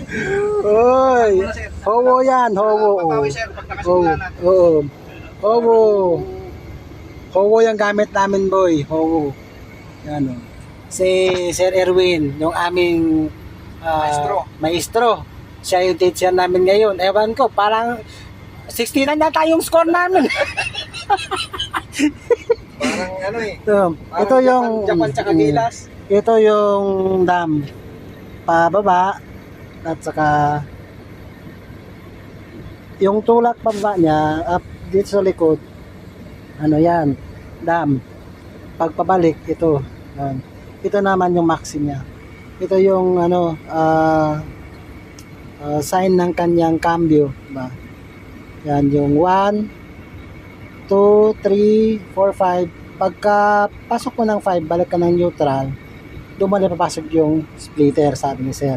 Oy, howo yan, howo. Papawi sir, pag Oo, nakasimula na. oo. Howo. Howo yung gamit namin, boy. Howo. Yan o. Si Sir Erwin, yung aming maestro. Siya yung teacher namin ngayon. Ewan ko, parang 60 na yata yung score namin. Parang ano eh. Ito yung Japan tsaka Gilas. ito yung dam pababa at saka yung tulak pababa niya up dito sa likod, ano yan, dam. Pagpabalik ito, ito naman yung maxi niya. Ito yung ano, sign ng kanyang cambio, diba? Yan yung 1 2 3 4 5. Pagka pasok mo ng 5, balik ka ng neutral, doon mo na papasok yung splitter, sabi ni sir.